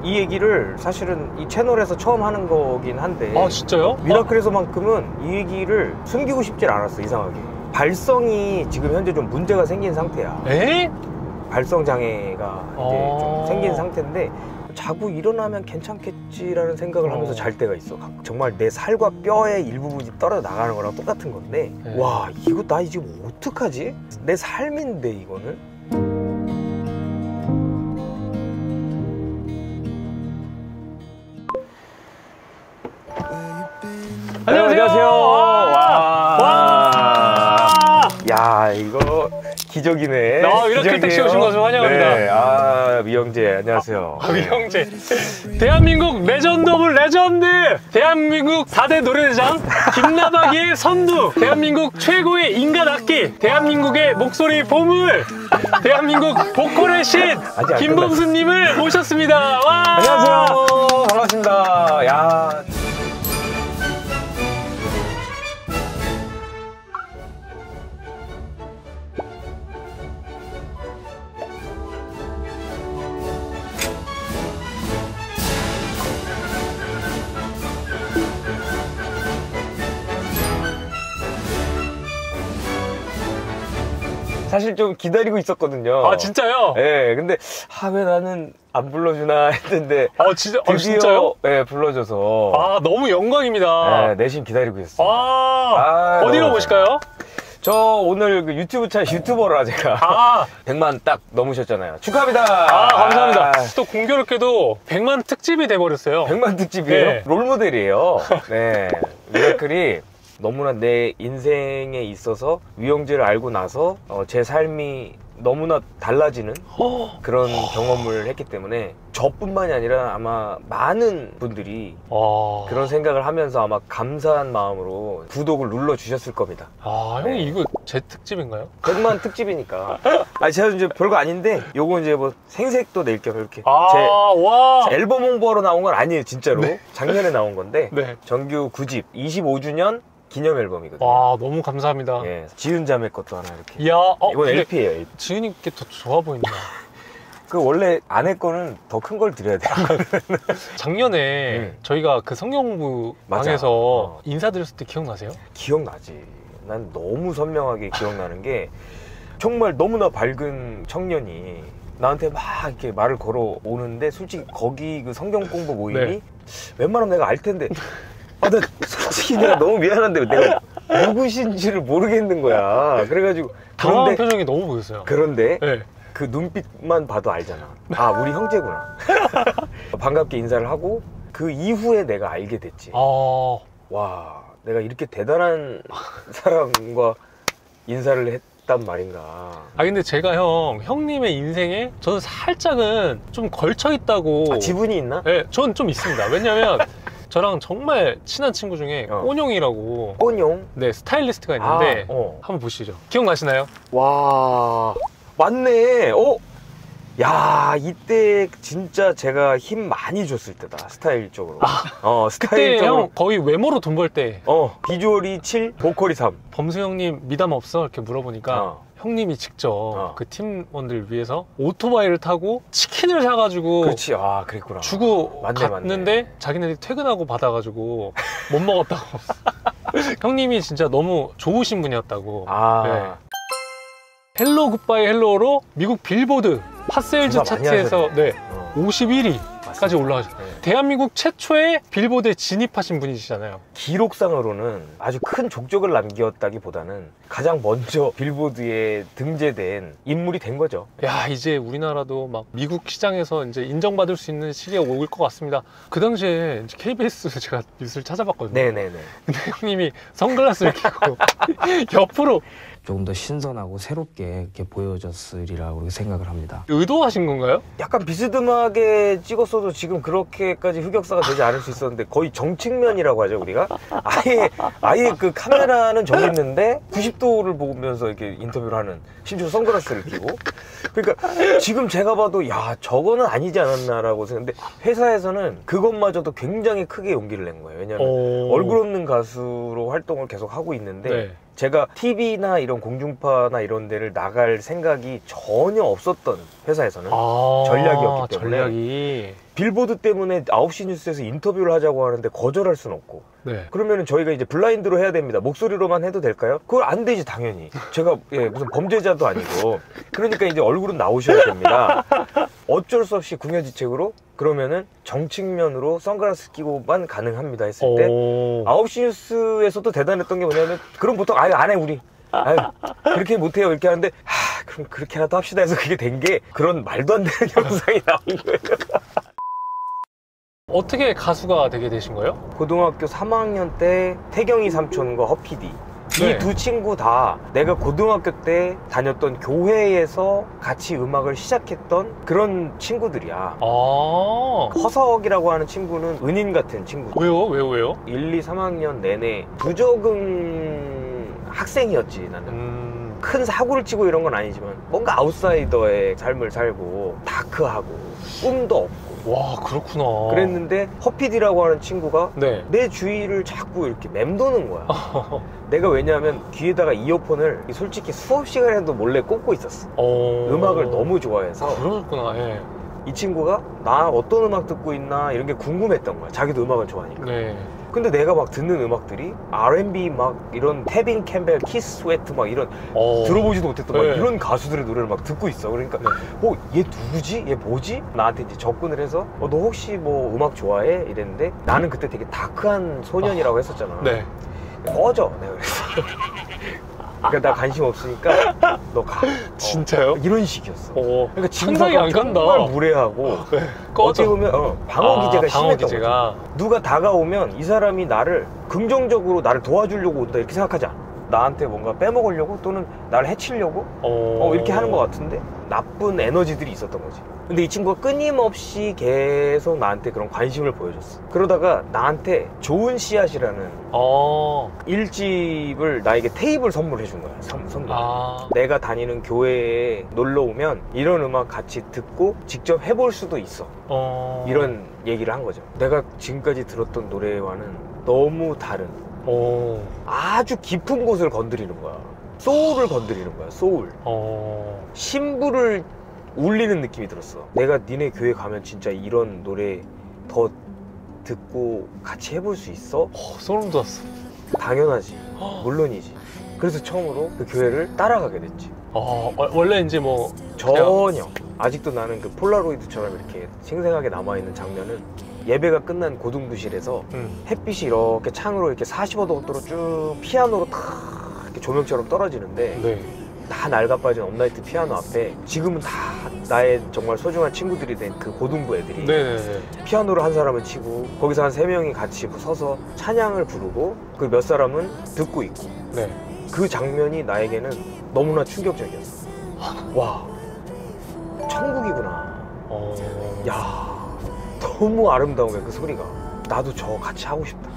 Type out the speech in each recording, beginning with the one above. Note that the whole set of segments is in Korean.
이 얘기를 사실은 이 채널에서 처음 하는 거긴 한데. 아 진짜요? 미라클에서만큼은 이 얘기를 숨기고 싶질 않았어. 이상하게 발성이 지금 현재 좀 문제가 생긴 상태야. 에? 발성 장애가 이제 좀 생긴 상태인데 자고 일어나면 괜찮겠지라는 생각을 하면서 잘 때가 있어. 정말 내 살과 뼈의 일부분이 떨어져 나가는 거랑 똑같은 건데 와 이거 나 지금 어떡하지? 내 삶인데 이거는? 안녕하세요. 와. 야 이거 기적이네. 미라클 택시 오신 것을 환영합니다. 네. 미영재 안녕하세요. 미영재. 대한민국 레전드 오브 레전드. 대한민국 4대 노래대장 김나박이의 선두. 대한민국 최고의 인간 악기. 대한민국의 목소리 보물. 대한민국 보컬의 신 김범수님을 모셨습니다. 와. 안녕하세요. 반갑습니다. 야. 사실 좀 기다리고 있었거든요. 아 진짜요? 네, 근데 왜 나는 안 불러주나 했는데 진짜? 드디어 진짜요? 네, 불러줘서 너무 영광입니다. 네, 내심 기다리고 있었어요. 어디로 보실까요? 저 오늘 그 유튜버라 제가 100만 딱 넘으셨잖아요. 축하합니다. 감사합니다. 또 공교롭게도 100만 특집이 돼버렸어요. 100만 특집이에요? 네. 롤모델이에요. 네, 미라클이 너무나 내 인생에 있어서 위영재를 알고 나서 제 삶이 너무나 달라지는 그런 경험을 했기 때문에 저뿐만이 아니라 아마 많은 분들이 그런 생각을 하면서 아마 감사한 마음으로 구독을 눌러주셨을 겁니다. 형님 이거 제 특집인가요? 100만 특집이니까. 제가 이제 별거 아닌데 요거 이제 뭐 생색도 낼 겸 이렇게 제 앨범 홍보하러 나온 건 아니에요 진짜로. 네? 작년에 나온 건데 정규 9집 25주년 기념 앨범이거든요. 너무 감사합니다. 예, 지은 자매 것도 하나 이렇게. 이건 LP예요. LP. 지은이께 더 좋아 보인다. 원래 아내 거는 더 큰 걸 드려야 돼요. 작년에 저희가 그 성경공부 방에서 인사드렸을 때 기억나세요? 기억나지. 난 너무 선명하게 기억나는 게 정말 너무나 밝은 청년이 나한테 막 이렇게 말을 걸어 오는데 솔직히 거기 그 성경 공부 모임이 웬만하면 내가 알 텐데 나 솔직히 내가 너무 미안한데 내가 누구신지를 모르겠는 거야. 그래가지고 당황한 표정이 너무 보였어요. 그런데 그 눈빛만 봐도 알잖아. 우리 형제구나. 반갑게 인사를 하고 그 이후에 내가 알게 됐지. 와, 내가 이렇게 대단한 사람과 인사를 했단 말인가. 근데 제가 형님의 인생에 저는 살짝은 좀 걸쳐 있다고. 지분이 있나? 네, 전 좀 있습니다. 왜냐면 저랑 정말 친한 친구 중에 꼬뇽이라고 꼬뇽? 네, 스타일리스트가 있는데 한번 보시죠. 기억나시나요? 와, 맞네. 야, 이때 진짜 제가 힘 많이 줬을 때다. 스타일 쪽으로. 그때 형 거의 외모로 돈 벌 때 비주얼이 7, 보컬이 3. 범수 형님 미담 없어? 이렇게 물어보니까 형님이 직접 그 팀원들 위해서 오토바이를 타고 치킨을 사가지고 그렇지. 그랬구나. 주고 갔는데 자기네들이 퇴근하고 받아가지고 못 먹었다고. 형님이 진짜 너무 좋으신 분이었다고. 헬로 굿바이 헬로로 미국 빌보드 핫세일즈 차트에서 51위까지 올라가셨어요. 대한민국 최초의 빌보드에 진입하신 분이시잖아요. 기록상으로는 아주 큰 족적을 남겼다기보다는 가장 먼저 빌보드에 등재된 인물이 된 거죠. 이제 우리나라도 막 미국 시장에서 이제 인정받을 수 있는 시기가 올 것 같습니다. 그 당시에 이제 KBS 제가 뉴스를 찾아봤거든요. 네네네. 근데 형님이 선글라스를 끼고 옆으로 조금 더 신선하고 새롭게 이렇게 보여졌으리라고 그렇게 생각을 합니다. 의도하신 건가요? 약간 비스듬하게 찍었어도 지금 그렇게까지 흑역사가 되지 않을 수 있었는데 거의 정측면이라고 하죠 우리가. 아예 그 카메라는 저기 있는데 90도를 보면서 이렇게 인터뷰를 하는, 심지어 선글라스를 끼고. 그러니까 지금 제가 봐도 야 저거는 아니지 않았나라고 생각했는데 회사에서는 그것마저도 굉장히 크게 용기를 낸 거예요. 왜냐하면 얼굴 없는 가수로 활동을 계속 하고 있는데 제가 TV나 이런 공중파나 이런 데를 나갈 생각이 전혀 없었던 회사에서는 전략이었기 때문에 빌보드 때문에 9시 뉴스에서 인터뷰를 하자고 하는데 거절할 수는 없고. 네. 그러면은 저희가 이제 블라인드로 해야 됩니다. 목소리로만 해도 될까요? 그걸 안 되지, 당연히. 제가 무슨 범죄자도 아니고. 그러니까 이제 얼굴은 나오셔야 됩니다. 어쩔 수 없이 궁여지책으로 그러면은 정측면으로 선글라스 끼고만 가능합니다 했을 때 9시 뉴스에서도 대단했던 게 뭐냐면 그럼 보통 아유 안 해 우리 아유 그렇게 못해요 이렇게 하는데 그럼 그렇게라도 합시다 해서 그게 된 게 그런 말도 안 되는 영상이 나온 거예요. 어떻게 가수가 되게 되신 거예요? 고등학교 3학년 때 태경이 삼촌과 허피디 네. 이 두 친구 다 내가 고등학교 때 다녔던 교회에서 같이 음악을 시작했던 그런 친구들이야. 아, 허석이라고 하는 친구는 은인 같은 친구죠. 왜요? 1, 2, 3학년 내내 부적응 학생이었지 나는. 큰 사고를 치고 이런 건 아니지만 뭔가 아웃사이더의 삶을 살고 다크하고 꿈도 없고 와, 그렇구나. 그랬는데 허피디라고 하는 친구가 네. 내 주위를 자꾸 이렇게 맴도는 거야. 내가 왜냐하면 귀에다가 이어폰을 솔직히 수업 시간에도 몰래 꽂고 있었어. 음악을 너무 좋아해서. 그러셨구나. 예. 이 친구가 나 어떤 음악 듣고 있나 이런 게 궁금했던 거야. 자기도 음악을 좋아하니까. 네. 근데 내가 막 듣는 음악들이 R&B 막 이런 테빈 캠벨, 키스 스웨트 막 이런 들어보지도 못했던 막 네. 이런 가수들의 노래를 막 듣고 있어. 그러니까 얘 누구지? 얘 뭐지? 나한테 이제 접근을 해서 너 혹시 뭐 음악 좋아해? 이랬는데 나는 그때 되게 다크한 소년이라고 했었잖아. 네. 꺼져. 내가 그랬어. 그러니까 나 관심 없으니까 너 가. 진짜요? 이런 식이었어. 그러니까 상상이 안 간다. 정말 무례하고 어떻게 보면 방어 기제가 심했던 거지. 누가 다가오면 이 사람이 나를 긍정적으로 나를 도와주려고 온다 이렇게 생각하지 않아. 나한테 뭔가 빼먹으려고 또는 나를 해치려고 이렇게 하는 것 같은데 나쁜 에너지들이 있었던 거지. 근데 이 친구가 끊임없이 계속 나한테 그런 관심을 보여줬어. 그러다가 나한테 좋은 씨앗이라는 일집을 나에게 테이프를 선물해 준 거야. 선물. 내가 다니는 교회에 놀러 오면 이런 음악 같이 듣고 직접 해볼 수도 있어. 이런 얘기를 한 거죠. 내가 지금까지 들었던 노래와는 너무 다른 아주 깊은 곳을 건드리는 거야. 소울을 건드리는 거야. 소울. 심부를 울리는 느낌이 들었어. 내가 니네 교회 가면 진짜 이런 노래 더 듣고 같이 해볼 수 있어? 소름 돋았어. 당연하지. 물론이지. 그래서 처음으로 그 교회를 따라가게 됐지. 원래 이제 뭐 전혀. 아직도 나는 그 폴라로이드처럼 이렇게 생생하게 남아있는 장면은 예배가 끝난 고등부실에서 햇빛이 이렇게 창으로 이렇게 45도로 쭉 피아노로 탁 이렇게 조명처럼 떨어지는데 다 낡아빠진 업라이트 피아노 앞에 지금은 다 나의 정말 소중한 친구들이 된 그 고등부 애들이 피아노를 한 사람은 치고 거기서 한 3명이 같이 서서 찬양을 부르고 그 몇 사람은 듣고 있고 그 장면이 나에게는 너무나 충격적이었어. 와, 천국이구나. 야, 너무 아름다운 거야 그 소리가. 나도 저 같이 하고 싶다.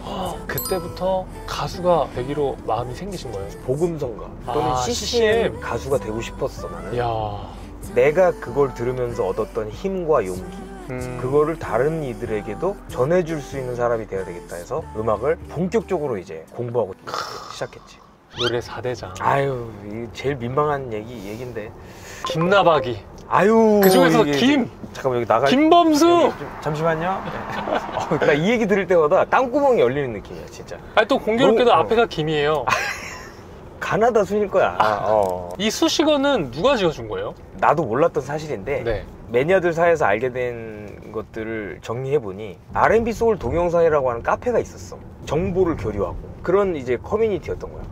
그때부터 가수가 되기로 마음이 생기신 거예요? 복음성가 또는 CCM 가수가 되고 싶었어 나는. 내가 그걸 들으면서 얻었던 힘과 용기 그거를 다른 이들에게도 전해줄 수 있는 사람이 돼야 되겠다 해서 음악을 본격적으로 이제 공부하고 시작했지. 노래 4대장. 아유, 이게 제일 민망한 얘기인데. 김나박이. 아유, 그 중에서 잠깐만 여기 나가. 김범수. 잠시만요. 나 이 얘기 들을 때마다 땅구멍이 열리는 느낌이야 진짜. 또 공교롭게도 앞에가 김이에요. 가나다 순일 거야. 이 수식어는 누가 지어준 거예요? 나도 몰랐던 사실인데 매니아들 사이에서 알게 된 것들을 정리해보니 R&B 소울 동영상이라고 하는 카페가 있었어. 정보를 교류하고 그런 이제 커뮤니티였던 거야.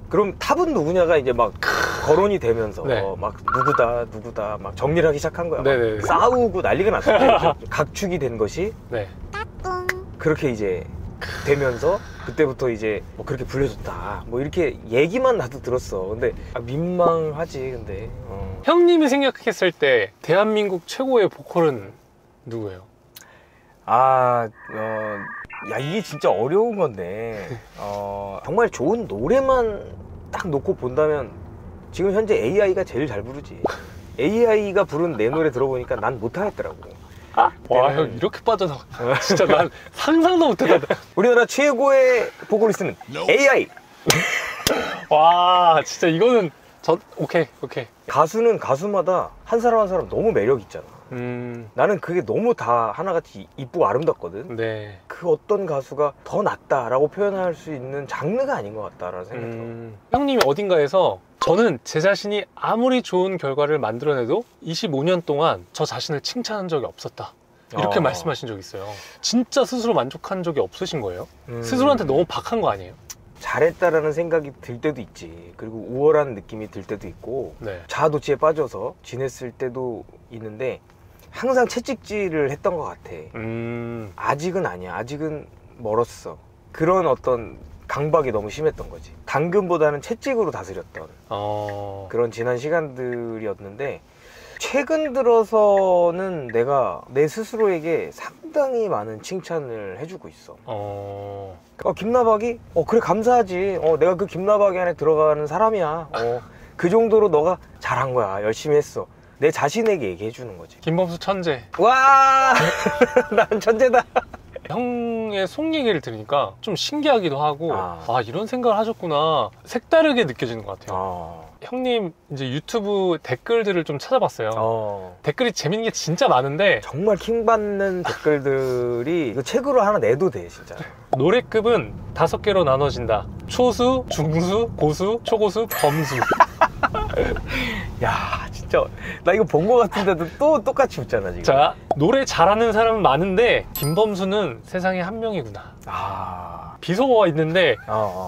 그럼 탑은 누구냐가 이제 막 거론이 되면서 막 누구다 막 정리를 하기 시작한 거야. 싸우고 난리가 났어. 각축이 된 것이 그렇게 이제 되면서 그때부터 이제 뭐 그렇게 불려줬다 뭐 이렇게 얘기만 나도 들었어. 근데 민망하지. 근데 형님이 생각했을 때 대한민국 최고의 보컬은 누구예요? 야, 이게 진짜 어려운 건데 정말 좋은 노래만 딱 놓고 본다면 지금 현재 AI가 제일 잘 부르지. AI가 부른 내 노래 들어보니까 난 못하겠더라고. 와, 형 이렇게 빠져나가. 진짜 난 상상도 못했다. 우리나라 최고의 보컬리스트는 AI. 와, 진짜 이거는 오케이. 가수는 가수마다 한 사람 한 사람 너무 매력 있잖아. 나는 그게 너무 다 하나같이 이쁘고 아름답거든. 네. 그 어떤 가수가 더 낫다라고 표현할 수 있는 장르가 아닌 것 같다라는 생각이 들어. 형님이 어딘가에서 저는 제 자신이 아무리 좋은 결과를 만들어내도 25년 동안 저 자신을 칭찬한 적이 없었다. 이렇게 말씀하신 적이 있어요. 진짜 스스로 만족한 적이 없으신 거예요? 스스로한테 너무 박한 거 아니에요? 잘했다라는 생각이 들 때도 있지. 그리고 우월한 느낌이 들 때도 있고 네. 자아도취에 빠져서 지냈을 때도 있는데 항상 채찍질을 했던 것 같아. 아직은 아니야. 아직은 멀었어. 그런 어떤 강박이 너무 심했던 거지. 당근보다는 채찍으로 다스렸던 그런 지난 시간들이었는데 최근 들어서는 내가 내 스스로에게 상당히 많은 칭찬을 해주고 있어. 김나박이? 그래 감사하지. 내가 그 김나박이 안에 들어가는 사람이야. 그 정도로 너가 잘한 거야. 열심히 했어. 내 자신에게 얘기해 주는 거지. 김범수 천재. 와, 난 천재다. 형의 속 얘기를 들으니까 좀 신기하기도 하고 이런 생각을 하셨구나. 색다르게 느껴지는 것 같아요. 형님 이제 유튜브 댓글들을 좀 찾아봤어요. 댓글이 재밌는 게 진짜 많은데 정말 킹받는 댓글들이 이거 책으로 하나 내도 돼 진짜. 노래급은 5개로 나눠진다. 초수, 중수, 고수, 초고수, 범수. 야 진짜 나 이거 본 거 같은데도 또 똑같이 웃잖아 지금. 자, 노래 잘하는 사람은 많은데 김범수는 세상에 한 명이구나. 비속어가 있는데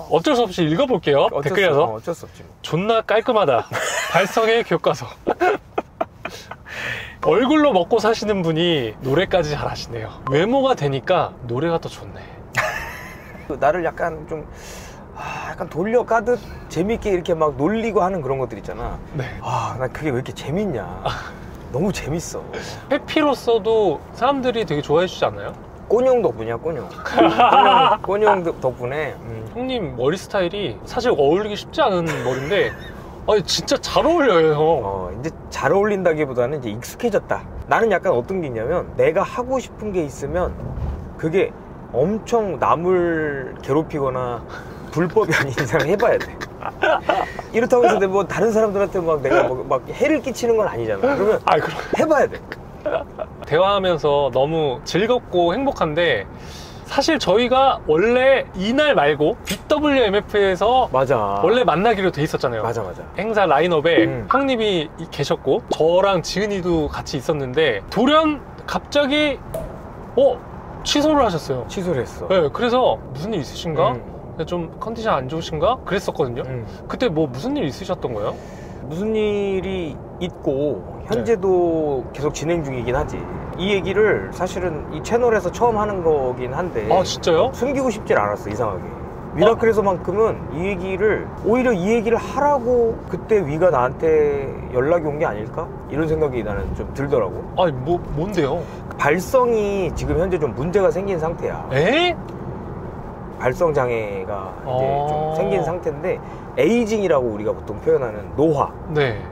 어쩔 수 없이 읽어볼게요. 댓글이라서. 어쩔 수 없지 뭐. 존나 깔끔하다. 발성의 교과서. 얼굴로 먹고 사시는 분이 노래까지 잘하시네요. 외모가 되니까 노래가 더 좋네. 나를 약간 좀 약간 돌려 까듯 재밌게 이렇게 막 놀리고 하는 그런 것들 있잖아. 네. 나 그게 왜 이렇게 재밌냐. 너무 재밌어. 회피로서도 사람들이 되게 좋아해 주지 않나요? 꼬뇽 덕분이야 꼬뇽. 꼬뇽 덕분에. 형님 머리 스타일이 사실 어울리기 쉽지 않은 머리인데 진짜 잘 어울려요 형. 이제 잘 어울린다기보다는 이제 익숙해졌다. 나는 약간 어떤 게 있냐면 내가 하고 싶은 게 있으면 그게 엄청 남을 괴롭히거나 불법이 아닌 이상 해봐야 돼. 이렇다고 해서 뭐 다른 사람들한테 막 내가 막 해를 끼치는 건 아니잖아. 그러면 그럼 해봐야 돼. 대화하면서 너무 즐겁고 행복한데 사실 저희가 원래 이날 말고 BWMF에서 맞아. 원래 만나기로 돼 있었잖아요. 맞아. 행사 라인업에 형님이 계셨고 저랑 지은이도 같이 있었는데 돌연 갑자기 취소를 하셨어요. 취소를 했어. 네, 그래서 무슨 일 있으신가? 좀 컨디션 안 좋으신가? 그랬었거든요. 그때 뭐 무슨 일 있으셨던 거예요? 무슨 일이 있고 현재도 계속 진행 중이긴 하지. 이 얘기를 사실은 이 채널에서 처음 하는 거긴 한데 진짜요? 숨기고 싶질 않았어. 이상하게 미라클에서만큼은 오히려 이 얘기를 하라고 그때 위가 나한테 연락이 온 게 아닐까? 이런 생각이 나는 좀 들더라고. 뭔데요? 발성이 지금 현재 좀 문제가 생긴 상태야. 발성 장애가 이제 좀 생긴 상태인데 에이징이라고 우리가 보통 표현하는 노화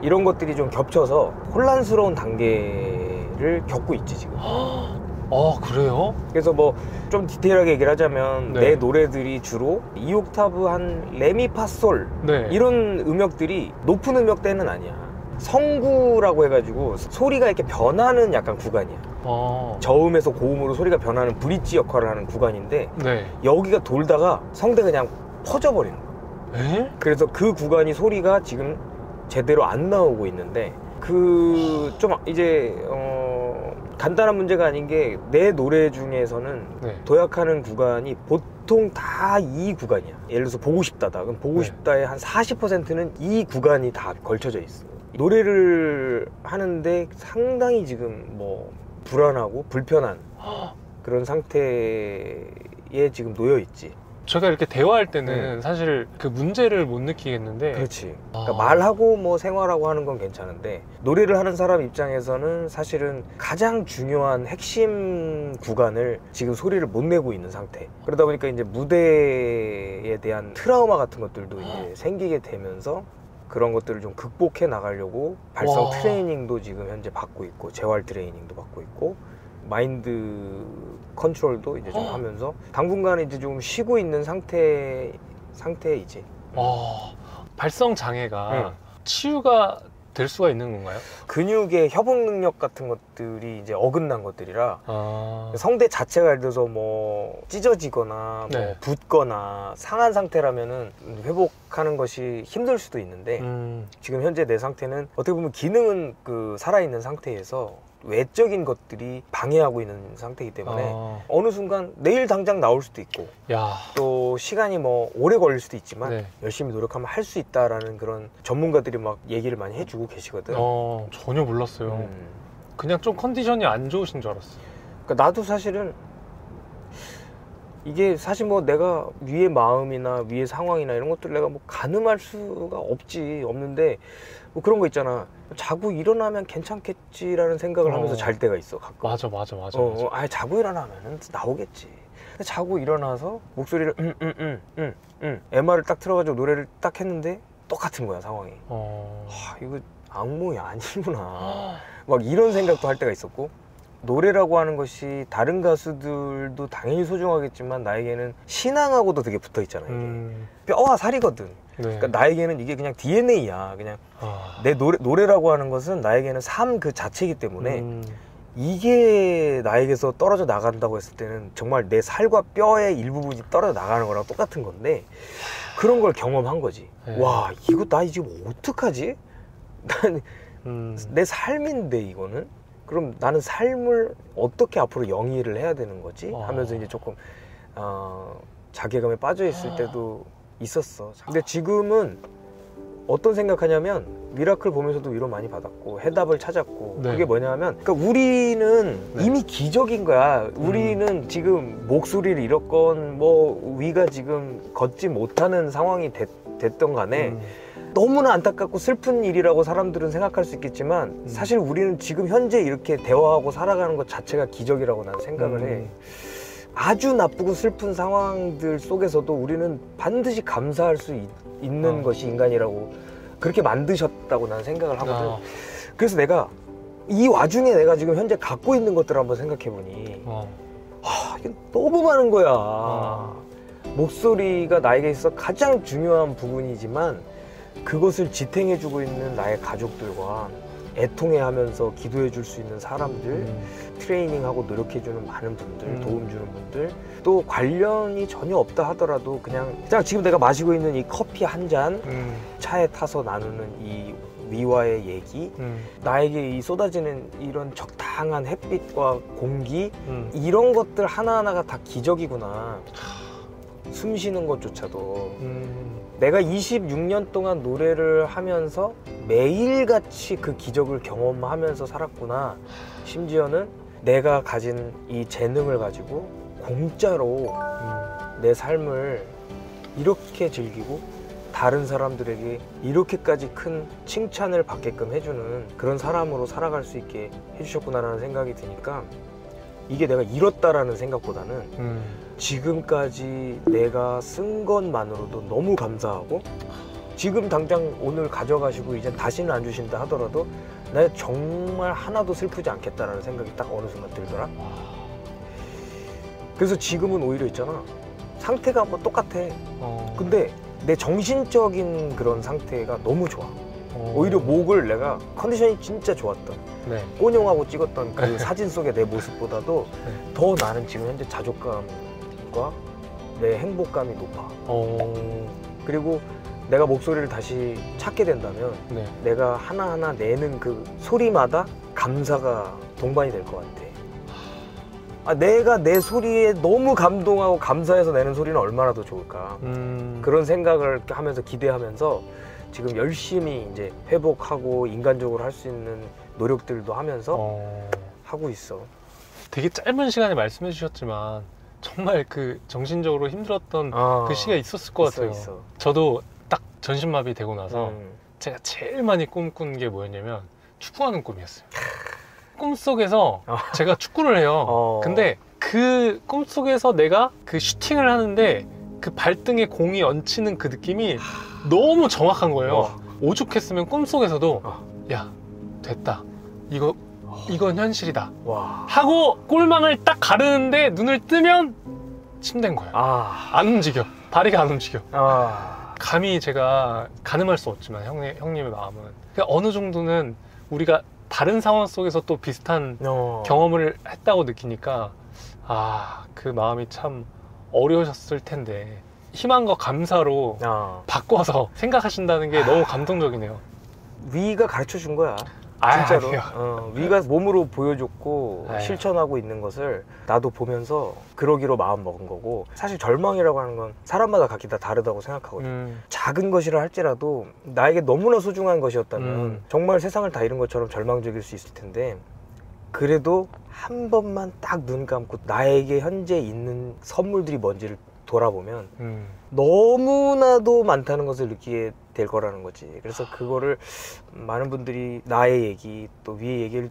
이런 것들이 좀 겹쳐서 혼란스러운 단계를 겪고 있지 지금. 그래요? 그래서 뭐 좀 디테일하게 얘기를 하자면 내 노래들이 주로 2옥타브 한 레미파솔 이런 음역들이 높은 음역대는 아니야. 성구라고 해가지고 소리가 이렇게 변하는 약간 구간이야. 저음에서 고음으로 소리가 변하는 브릿지 역할을 하는 구간인데 여기가 돌다가 성대가 그냥 퍼져버리는 거야. 그래서 그 구간이 소리가 지금 제대로 안 나오고 있는데 좀 이제 간단한 문제가 아닌 게 내 노래 중에서는 도약하는 구간이 보통 다 이 구간이야. 예를 들어서 보고 싶다다. 그럼 보고 싶다의 한 40%는 이 구간이 다 걸쳐져 있어. 노래를 하는데 상당히 지금 뭐 불안하고 불편한 그런 상태에 지금 놓여 있지. 제가 이렇게 대화할 때는 사실 그 문제를 못 느끼겠는데. 그렇지. 그러니까 말하고 뭐 생활하고 하는 건 괜찮은데 노래를 하는 사람 입장에서는 사실은 가장 중요한 핵심 구간을 지금 소리를 못 내고 있는 상태. 그러다 보니까 이제 무대에 대한 트라우마 같은 것들도 이제 생기게 되면서 그런 것들을 좀 극복해 나가려고 발성 트레이닝도 지금 현재 받고 있고 재활 트레이닝도 받고 있고 마인드 컨트롤도 이제 좀 하면서 당분간 이제 좀 쉬고 있는 상태이지. 발성 장애가 치유가 될 수가 있는 건가요? 근육의 협응 능력 같은 것들이 이제 어긋난 것들이라 아, 성대 자체가 예를 들어서 뭐 찢어지거나 뭐 네. 붓거나 상한 상태라면은 회복하는 것이 힘들 수도 있는데 지금 현재 내 상태는 어떻게 보면 기능은 그 살아있는 상태에서 외적인 것들이 방해하고 있는 상태이기 때문에 어느 순간 내일 당장 나올 수도 있고 야, 또 시간이 뭐 오래 걸릴 수도 있지만 네. 열심히 노력하면 할 수 있다라는 그런 전문가들이 막 얘기를 많이 해주고 계시거든. 전혀 몰랐어요. 그냥 좀 컨디션이 안 좋으신 줄 알았어요. 그러니까 나도 사실은 이게 사실 뭐 내가 위의 마음이나 위의 상황이나 이런 것들 내가 뭐 가늠할 수가 없는데 뭐 그런 거 있잖아. 자고 일어나면 괜찮겠지라는 생각을 하면서 잘 때가 있어 가끔. 맞아. 자고 일어나면은 나오겠지. 근데 자고 일어나서 목소리를 MR을 딱 틀어가지고 노래를 딱 했는데 똑같은 거야 상황이. 이거 악몽이 아니구나. 막 이런 생각도 할 때가 있었고, 노래라고 하는 것이 다른 가수들도 당연히 소중하겠지만 나에게는 신앙하고도 되게 붙어 있잖아요. 뼈와 살이거든. 네. 그러니까 나에게는 이게 그냥 DNA야. 그냥 내 노래라고 하는 것은 나에게는 삶 그 자체이기 때문에 이게 나에게서 떨어져 나간다고 했을 때는 정말 내 살과 뼈의 일부분이 떨어져 나가는 거랑 똑같은 건데, 그런 걸 경험한 거지. 네. 와, 이거 나 지금 어떡하지? 난 내 삶인데 이거는? 그럼 나는 삶을 어떻게 앞으로 영위를 해야 되는 거지? 하면서 이제 조금 자괴감에 빠져 있을 때도 있었어. 근데 지금은 어떤 생각하냐면, 미라클 보면서도 위로 많이 받았고 해답을 찾았고, 네. 그게 뭐냐면, 그러니까 우리는 네. 이미 기적인 거야. 우리는 지금 목소리를 잃었건 뭐 위가 지금 걷지 못하는 상황이 됐던 간에 너무나 안타깝고 슬픈 일이라고 사람들은 생각할 수 있겠지만 사실 우리는 지금 현재 이렇게 대화하고 살아가는 것 자체가 기적이라고 나는 생각을 해. 아주 나쁘고 슬픈 상황들 속에서도 우리는 반드시 감사할 수 있는 것이 인간이라고, 그렇게 만드셨다고 나는 생각을 하거든. 그래서 내가 이 와중에 내가 지금 현재 갖고 있는 것들을 한번 생각해 보니 이게 너무 많은 거야. 목소리가 나에게 있어 가장 중요한 부분이지만 그것을 지탱해주고 있는 나의 가족들과 애통해하면서 기도해줄 수 있는 사람들, 트레이닝하고 노력해주는 많은 분들, 도움주는 분들, 또 관련이 전혀 없다 하더라도 그냥 지금 내가 마시고 있는 이 커피 한 잔, 차에 타서 나누는 이 위와의 얘기, 나에게 이 쏟아지는 이런 적당한 햇빛과 공기, 이런 것들 하나하나가 다 기적이구나. 숨 쉬는 것조차도. 내가 26년 동안 노래를 하면서 매일같이 그 기적을 경험하면서 살았구나. 심지어는 내가 가진 이 재능을 가지고 공짜로 내 삶을 이렇게 즐기고 다른 사람들에게 이렇게까지 큰 칭찬을 받게끔 해주는 그런 사람으로 살아갈 수 있게 해주셨구나라는 생각이 드니까, 이게 내가 잃었다라는 생각보다는 지금까지 내가 쓴 것만으로도 너무 감사하고, 지금 당장 오늘 가져가시고 이제 다시는 안 주신다 하더라도 나 정말 하나도 슬프지 않겠다라는 생각이 딱 어느 순간 들더라. 그래서 지금은 오히려 있잖아, 상태가 뭐 똑같아. 근데 내 정신적인 그런 상태가 너무 좋아. 오히려 목을 내가 컨디션이 진짜 좋았던, 꼬뇽하고 찍었던 그 사진 속의 내 모습보다도 더 나는 지금 현재 자존감과 내 행복감이 높아. 그리고 내가 목소리를 다시 찾게 된다면 내가 하나하나 내는 그 소리마다 감사가 동반이 될 것 같아. 내가 내 소리에 너무 감동하고 감사해서 내는 소리는 얼마나 더 좋을까. 그런 생각을 하면서 기대하면서 지금 열심히 이제 회복하고 인간적으로 할 수 있는 노력들도 하면서 하고 있어. 되게 짧은 시간에 말씀해 주셨지만 정말 그 정신적으로 힘들었던 그 시기가 있었을 것 같아요. 있어. 저도 딱 전신마비 되고 나서 제가 제일 많이 꿈꾼 게 뭐였냐면 축구하는 꿈이었어요. 꿈속에서 제가 축구를 해요. 근데 그 꿈속에서 내가 그 슈팅을 하는데 그 발등에 공이 얹히는 그 느낌이 너무 정확한 거예요. 오죽했으면 꿈속에서도 야, 됐다. 이건 현실이다. 하고 골망을 딱 가르는데 눈을 뜨면 침대인 거예요. 안 움직여. 다리가 안 움직여. 감히 제가 가늠할 수 없지만 형님의 마음은 그냥 어느 정도는 우리가 다른 상황 속에서 또 비슷한 경험을 했다고 느끼니까 아, 그 마음이 참 어려우셨을 텐데 희망과 감사로 바꿔서 생각하신다는 게 너무 감동적이네요. 위가 가르쳐 준 거야. 아, 진짜로. 위가 몸으로 보여줬고 아유. 실천하고 있는 것을 나도 보면서 그러기로 마음 먹은 거고, 사실 절망이라고 하는 건 사람마다 각기 다 다르다고 생각하거든. 작은 것이라 할지라도 나에게 너무나 소중한 것이었다면 정말 세상을 다 잃은 것처럼 절망적일 수 있을 텐데, 그래도 한 번만 딱 눈 감고 나에게 현재 있는 선물들이 뭔지를 돌아보면 너무나도 많다는 것을 느끼게 될 거라는 거지. 그래서 그거를 많은 분들이 나의 얘기 또 위의 얘기를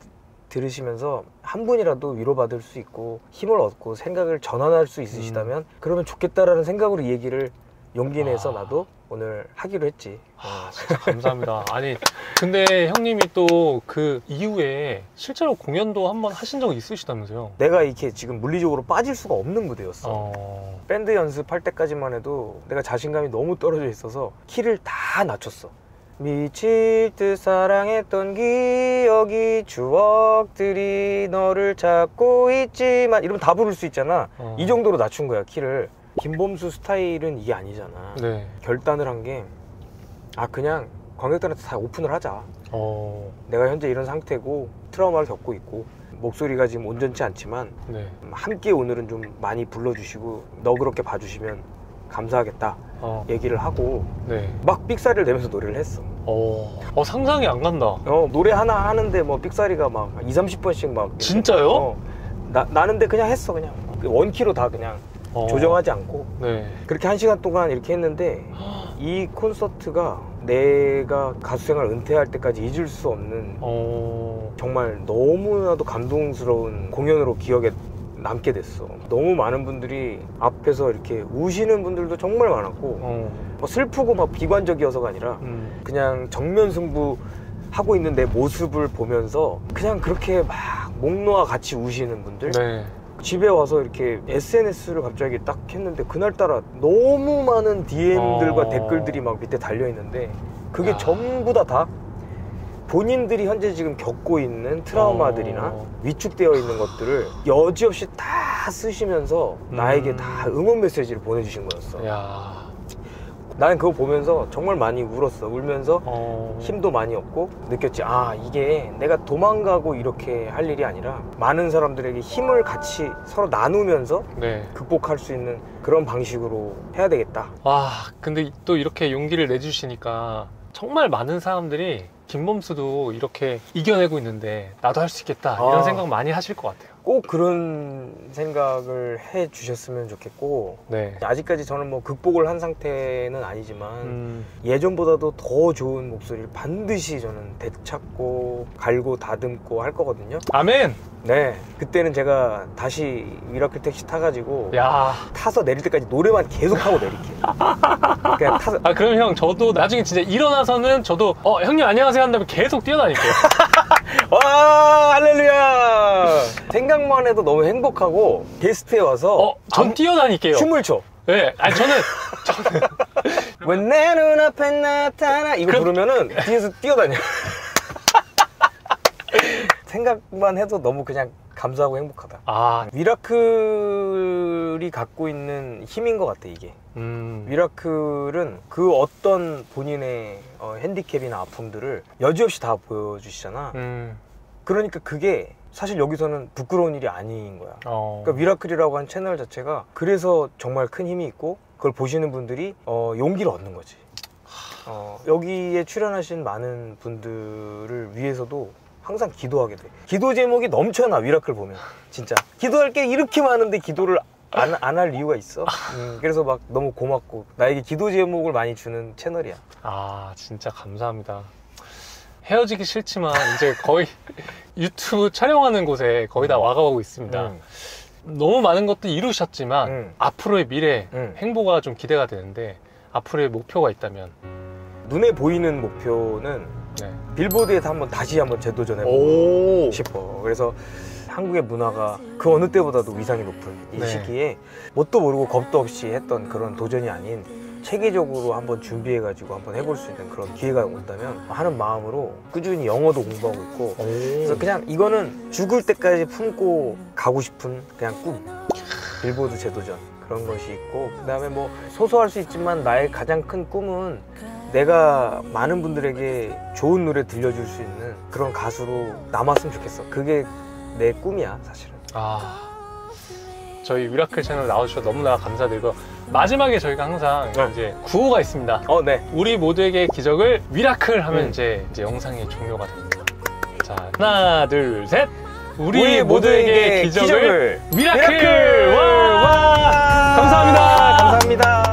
들으시면서 한 분이라도 위로받을 수 있고 힘을 얻고 생각을 전환할 수 있으시다면 그러면 좋겠다라는 생각으로 이 얘기를 용기 내서 나도 오늘 하기로 했지. 진짜 감사합니다. 아니 근데 형님이 또 그 이후에 실제로 공연도 한번 하신 적 있으시다면서요? 내가 이렇게 지금 물리적으로 빠질 수가 없는 무대였어. 밴드 연습할 때까지만 해도 내가 자신감이 너무 떨어져 있어서 키를 다 낮췄어. 미칠 듯 사랑했던 기억이 추억들이 너를 찾고 있지만 이러면 다 부를 수 있잖아. 이 정도로 낮춘 거야 키를. 김범수 스타일은 이게 아니잖아. 네. 결단을 한 게 그냥 관객들한테 다 오픈을 하자. 내가 현재 이런 상태고 트라우마를 겪고 있고 목소리가 지금 온전치 않지만 함께 오늘은 좀 많이 불러주시고 너그럽게 봐주시면 감사하겠다 얘기를 하고 막 삑사리를 내면서 노래를 했어. 상상이 안 간다. 노래 하나 하는데 뭐 삑사리가 막 20-30번씩 막. 진짜요? 나는데 그냥 했어. 그냥 원키로 다 그냥 조정하지 않고 그렇게 1시간 동안 이렇게 했는데 이 콘서트가 내가 가수 생활 은퇴할 때까지 잊을 수 없는 정말 너무나도 감동스러운 공연으로 기억에 남게 됐어. 너무 많은 분들이 앞에서 이렇게 우시는 분들도 정말 많았고 뭐 슬프고 막 비관적이어서가 아니라 그냥 정면 승부 하고 있는 내 모습을 보면서 그냥 그렇게 막 목 놓아 같이 우시는 분들. 집에 와서 이렇게 SNS를 갑자기 딱 했는데 그날따라 너무 많은 DM들과 댓글들이 막 밑에 달려있는데 그게 전부 다 본인들이 현재 지금 겪고 있는 트라우마들이나 위축되어 있는 것들을 여지없이 다 쓰시면서 나에게 다 응원 메시지를 보내주신 거였어. 나는 그거 보면서 정말 많이 울었어. 울면서 힘도 많이 얻고 느꼈지. 이게 내가 도망가고 이렇게 할 일이 아니라 많은 사람들에게 힘을 같이 서로 나누면서 극복할 수 있는 그런 방식으로 해야 되겠다. 근데 또 이렇게 용기를 내주시니까 정말 많은 사람들이 김범수도 이렇게 이겨내고 있는데 나도 할 수 있겠다 이런 생각 많이 하실 것 같아요. 꼭 그런 생각을 해 주셨으면 좋겠고 아직까지 저는 뭐 극복을 한 상태는 아니지만 예전보다도 더 좋은 목소리를 반드시 저는 되찾고 갈고 다듬고 할 거거든요. 아멘! 그때는 제가 다시 미라클 택시 타가지고 야. 타서 내릴 때까지 노래만 계속 하고 내릴게요. 그냥 타서. 그럼 형 저도 나중에 진짜 일어나서는 저도 형님 안녕하세요 한 다음에 계속 뛰어다닐게요. 와, 할렐루야. 생각만 해도 너무 행복하고 게스트에 와서 전 뛰어다닐게요. 춤을 춰. 저는 왜 내 눈앞에 나타나 이거 부르면은 뒤에서 뛰어다녀. 생각만 해도 너무 그냥 감사하고 행복하다. 미라클이 갖고 있는 힘인 것 같아 이게. 미라클은 그 어떤 본인의 핸디캡이나 아픔들을 여지없이 다 보여주시잖아. 그러니까 그게 사실 여기서는 부끄러운 일이 아닌 거야. 그러니까 미라클이라고 하는 채널 자체가 그래서 정말 큰 힘이 있고 그걸 보시는 분들이 용기를 얻는 거지. 여기에 출연하신 많은 분들을 위해서도 항상 기도하게 돼. 기도 제목이 넘쳐나. 미라클 보면 진짜 기도할 게 이렇게 많은데 기도를 안 할 이유가 있어? 그래서 막 너무 고맙고 나에게 기도 제목을 많이 주는 채널이야. 진짜 감사합니다. 헤어지기 싫지만 이제 거의 유튜브 촬영하는 곳에 거의 다 와가고 있습니다. 너무 많은 것도 이루셨지만 앞으로의 미래 행보가 좀 기대가 되는데 앞으로의 목표가 있다면? 눈에 보이는 목표는 빌보드에서 다시 한번 재도전해보고 싶어. 그래서 한국의 문화가 그 어느 때보다도 위상이 높은 이 시기에 뭣도 모르고 겁도 없이 했던 그런 도전이 아닌 체계적으로 한번 준비해가지고 한번 해볼 수 있는 그런 기회가 온다면 하는 마음으로 꾸준히 영어도 공부하고 있고 그래서 그냥 이거는 죽을 때까지 품고 가고 싶은 그냥 꿈. 빌보드 재도전 그런 것이 있고 그다음에 뭐 소소할 수 있지만 나의 가장 큰 꿈은 내가 많은 분들에게 좋은 노래 들려줄 수 있는 그런 가수로 남았으면 좋겠어. 그게 내 꿈이야 사실은. 저희 미라클 채널 나와주셔서 너무나 감사드리고 마지막에 저희가 항상 이제 구호가 있습니다. 네. 우리 모두에게 기적을 미라클 하면 이제 영상이 종료가 됩니다. 자, 하나, 둘, 셋. 우리 모두에게 기적을 미라클! 와! 감사합니다. 감사합니다.